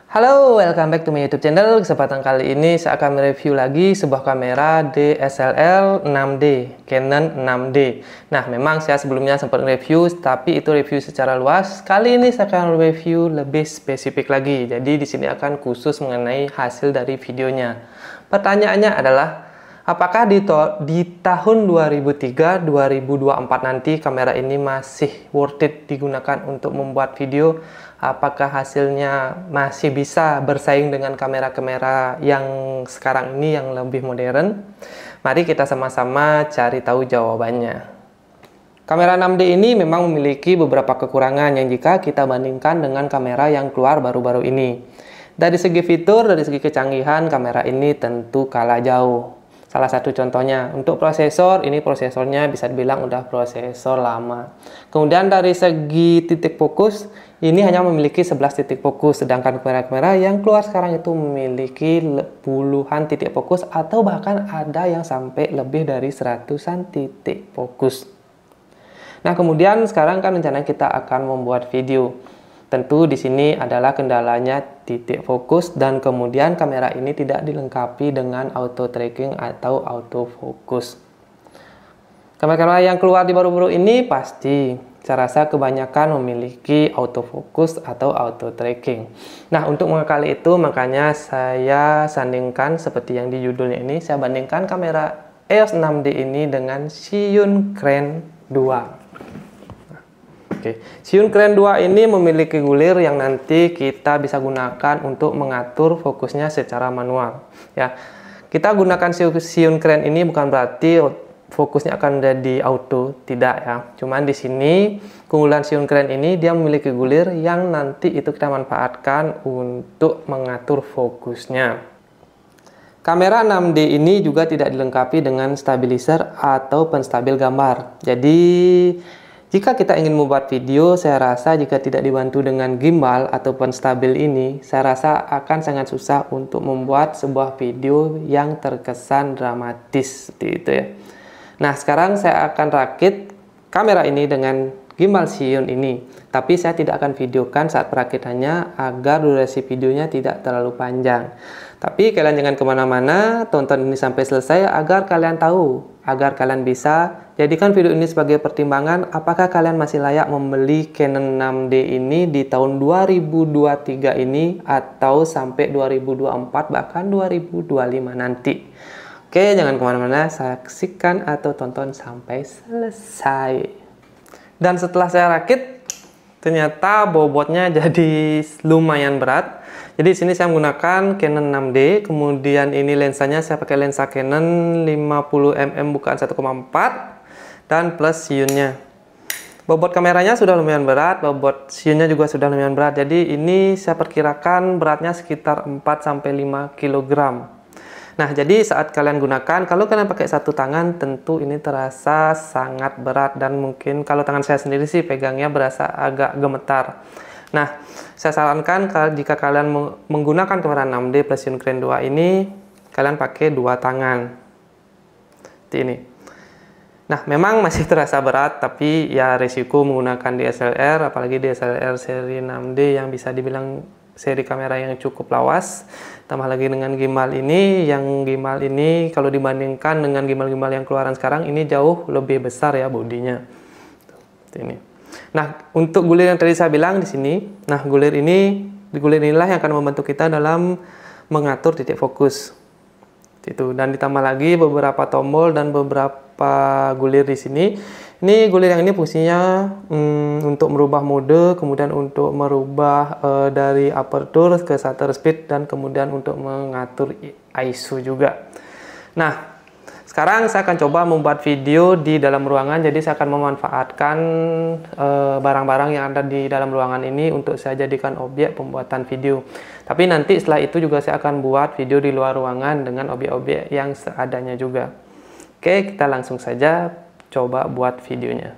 Halo, welcome back to my YouTube channel. Kesempatan kali ini saya akan mereview lagi sebuah kamera DSLR 6D, Canon 6D. Nah, memang saya sebelumnya sempat review, tapi itu review secara luas. Kali ini saya akan review lebih spesifik lagi. Jadi di sini akan khusus mengenai hasil dari videonya. Pertanyaannya adalah, apakah di tahun 2003-2024 nanti kamera ini masih worth it digunakan untuk membuat video? Apakah hasilnya masih bisa bersaing dengan kamera-kamera yang sekarang ini yang lebih modern? Mari kita sama-sama cari tahu jawabannya. Kamera 6D ini memang memiliki beberapa kekurangan yang jika kita bandingkan dengan kamera yang keluar baru-baru ini. Dari segi fitur, dari segi kecanggihan, kamera ini tentu kalah jauh. Salah satu contohnya, untuk prosesor, ini prosesornya bisa dibilang udah prosesor lama. Kemudian dari segi titik fokus, ini hanya memiliki 11 titik fokus, sedangkan kamera-kamera yang keluar sekarang itu memiliki puluhan titik fokus, atau bahkan ada yang sampai lebih dari 100-an titik fokus. Nah, kemudian sekarang kan rencana kita akan membuat video. Tentu di sini adalah kendalanya titik fokus dan kemudian kamera ini tidak dilengkapi dengan auto tracking atau auto fokus. Kamera-kamera yang keluar di baru-baru ini pasti saya rasa kebanyakan memiliki auto fokus atau auto tracking. Nah, untuk mengakali itu makanya saya sandingkan seperti yang di judulnya ini, saya bandingkan kamera EOS 6D ini dengan Zhiyun Crane 2. Zhiyun Crane 2 ini memiliki gulir yang nanti kita bisa gunakan untuk mengatur fokusnya secara manual. Ya, kita gunakan Zhiyun Crane ini bukan berarti fokusnya akan jadi auto, tidak ya. Cuman di sini keunggulan Zhiyun Crane ini dia memiliki gulir yang nanti itu kita manfaatkan untuk mengatur fokusnya. Kamera 6D ini juga tidak dilengkapi dengan stabilizer atau penstabil gambar. Jadi jika kita ingin membuat video, saya rasa jika tidak dibantu dengan gimbal ataupun stabil ini, saya rasa akan sangat susah untuk membuat sebuah video yang terkesan dramatis seperti itu ya. Nah, sekarang saya akan rakit kamera ini dengan gimbal Zhiyun ini. Tapi saya tidak akan videokan saat perakitannya agar durasi videonya tidak terlalu panjang. Tapi kalian jangan kemana-mana, tonton ini sampai selesai agar kalian tahu, agar kalian bisa jadikan video ini sebagai pertimbangan apakah kalian masih layak membeli Canon 6D ini di tahun 2023 ini atau sampai 2024 bahkan 2025 nanti. Oke, jangan kemana-mana, saksikan atau tonton sampai selesai. Dan setelah saya rakit, ternyata bobotnya jadi lumayan berat. Jadi di sini saya menggunakan Canon 6D, kemudian ini lensanya saya pakai lensa Canon 50mm bukan 1,4 dan plus Zhiyunnya. Bobot kameranya sudah lumayan berat, bobot Zhiyunnya juga sudah lumayan berat. Jadi ini saya perkirakan beratnya sekitar 4-5 kg. Nah, jadi saat kalian gunakan, kalau kalian pakai satu tangan, tentu ini terasa sangat berat dan mungkin kalau tangan saya sendiri sih pegangnya berasa agak gemetar. Nah, saya sarankan jika kalian menggunakan kamera 6D plus Zhiyun Crane 2 ini, kalian pakai dua tangan. Seperti ini. Nah, memang masih terasa berat, tapi ya resiko menggunakan DSLR, apalagi DSLR seri 6D yang bisa dibilang seri kamera yang cukup lawas. Tambah lagi dengan gimbal ini, yang gimbal ini kalau dibandingkan dengan gimbal-gimbal yang keluaran sekarang, ini jauh lebih besar ya bodinya. Seperti ini. Nah, untuk gulir yang tadi saya bilang di sini, nah gulir inilah yang akan membantu kita dalam mengatur titik fokus. Itu, dan ditambah lagi beberapa tombol dan beberapa gulir di sini. Ini gulir yang ini fungsinya untuk merubah mode, kemudian untuk merubah dari aperture ke shutter speed, dan kemudian untuk mengatur ISO juga. Nah, sekarang saya akan coba membuat video di dalam ruangan, jadi saya akan memanfaatkan barang-barang yang ada di dalam ruangan ini untuk saya jadikan objek pembuatan video. Tapi nanti setelah itu juga saya akan buat video di luar ruangan dengan objek-objek yang seadanya juga. Oke, kita langsung saja coba buat videonya.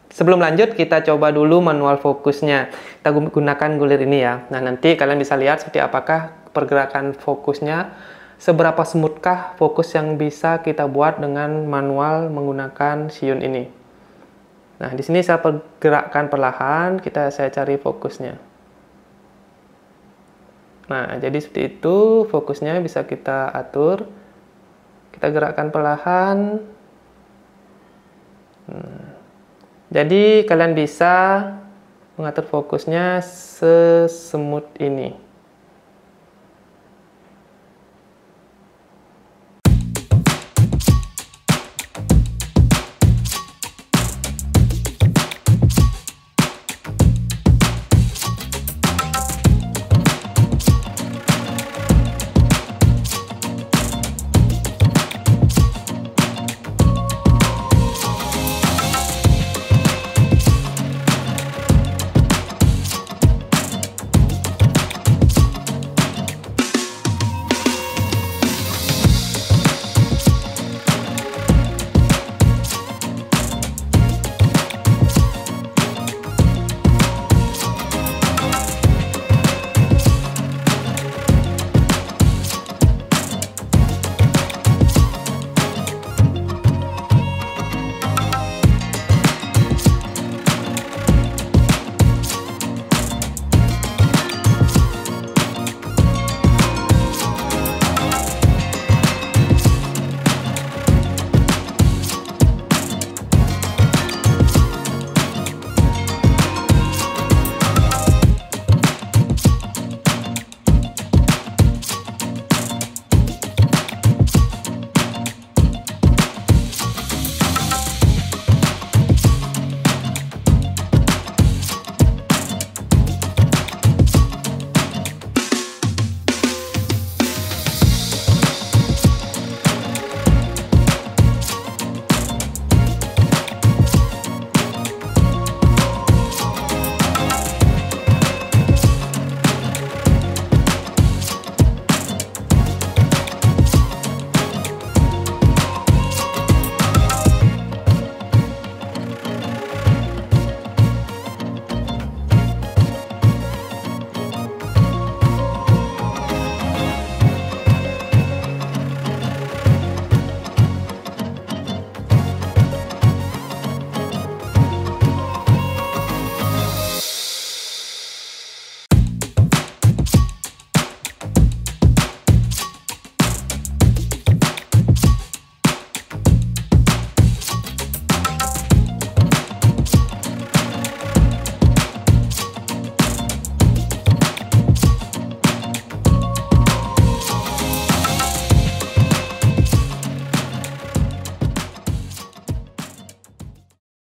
Sebelum lanjut, kita coba dulu manual fokusnya. Kita gunakan gulir ini ya. Nah, nanti kalian bisa lihat seperti apakah pergerakan fokusnya, seberapa smoothkah fokus yang bisa kita buat dengan manual menggunakan Zhiyun ini. Nah, di sini saya pergerakkan perlahan, saya cari fokusnya. Nah, jadi seperti itu fokusnya bisa kita atur. Kita gerakkan perlahan. Jadi kalian bisa mengatur fokusnya sesemut ini.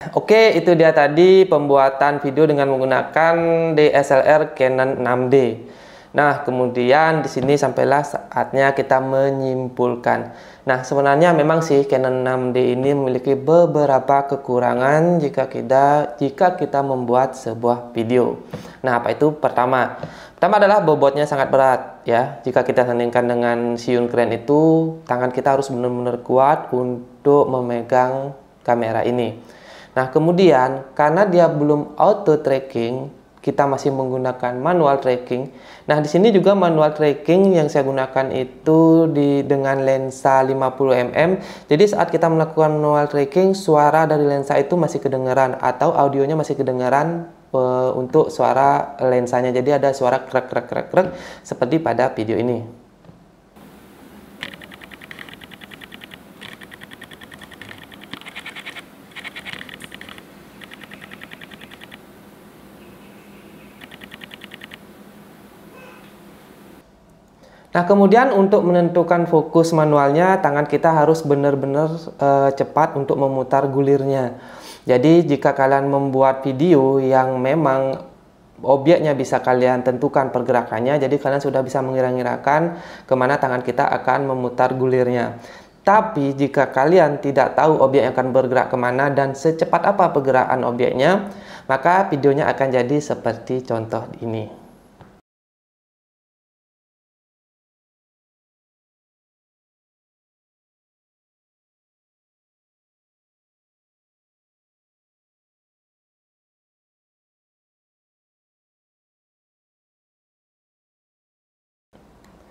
Oke, itu dia tadi pembuatan video dengan menggunakan DSLR Canon 6D. Nah, kemudian di sini sampailah saatnya kita menyimpulkan. Nah, sebenarnya memang sih Canon 6D ini memiliki beberapa kekurangan jika kita membuat sebuah video. Nah, apa itu? Pertama adalah bobotnya sangat berat ya. Jika kita sandingkan dengan Zhiyun Crane itu, tangan kita harus benar-benar kuat untuk memegang kamera ini. Nah, kemudian karena dia belum auto tracking, kita masih menggunakan manual tracking. Nah, di sini juga manual tracking yang saya gunakan itu dengan lensa 50 mm. Jadi saat kita melakukan manual tracking, suara dari lensa itu masih kedengaran atau audionya masih kedengaran untuk suara lensanya. Jadi ada suara krek krek krek krek seperti pada video ini. Nah, kemudian untuk menentukan fokus manualnya, tangan kita harus benar-benar cepat untuk memutar gulirnya. Jadi, jika kalian membuat video yang memang objeknya bisa kalian tentukan pergerakannya, jadi kalian sudah bisa mengira-ngirakan kemana tangan kita akan memutar gulirnya. Tapi, jika kalian tidak tahu objek yang akan bergerak kemana dan secepat apa pergerakan objeknya, maka videonya akan jadi seperti contoh ini.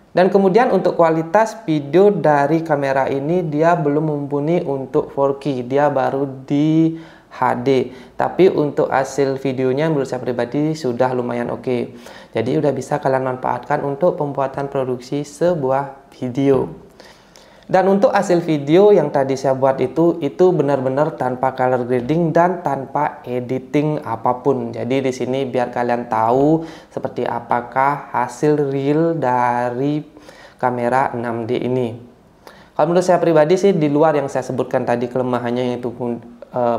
Dan kemudian untuk kualitas video dari kamera ini dia belum mumpuni untuk 4K, dia baru di HD. Tapi untuk hasil videonya menurut saya pribadi sudah lumayan oke. Jadi udah bisa kalian manfaatkan untuk pembuatan produksi sebuah video. Dan untuk hasil video yang tadi saya buat itu benar-benar tanpa color grading dan tanpa editing apapun. Jadi di sini biar kalian tahu seperti apakah hasil real dari kamera 6D ini. Kalau menurut saya pribadi sih, di luar yang saya sebutkan tadi kelemahannya, yaitu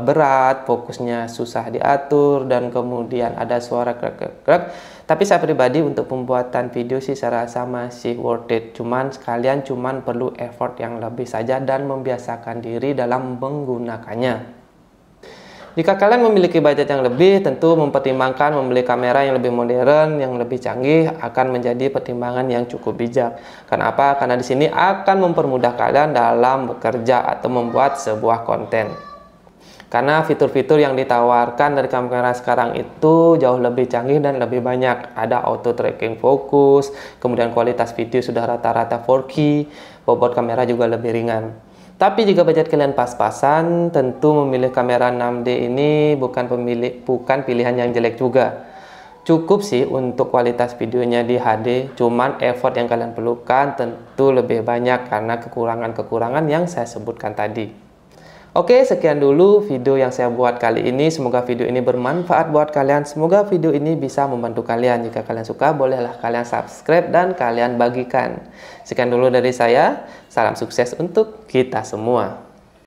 berat, fokusnya susah diatur, dan kemudian ada suara krek-krek. Tapi saya pribadi untuk pembuatan video sih saya rasa masih worth it. Kalian perlu effort yang lebih saja dan membiasakan diri dalam menggunakannya. Jika kalian memiliki budget yang lebih, tentu mempertimbangkan membeli kamera yang lebih modern, yang lebih canggih akan menjadi pertimbangan yang cukup bijak. Kenapa? Karena di sini akan mempermudah kalian dalam bekerja atau membuat sebuah konten. Karena fitur-fitur yang ditawarkan dari kamera sekarang itu jauh lebih canggih dan lebih banyak. Ada auto tracking fokus, kemudian kualitas video sudah rata-rata 4K, bobot kamera juga lebih ringan. Tapi jika budget kalian pas-pasan, tentu memilih kamera 6D ini bukan pilihan yang jelek juga. Cukup sih untuk kualitas videonya di HD, cuman effort yang kalian perlukan tentu lebih banyak karena kekurangan-kekurangan yang saya sebutkan tadi. Oke, sekian dulu video yang saya buat kali ini. Semoga video ini bermanfaat buat kalian. Semoga video ini bisa membantu kalian. Jika kalian suka, bolehlah kalian subscribe dan kalian bagikan. Sekian dulu dari saya. Salam sukses untuk kita semua.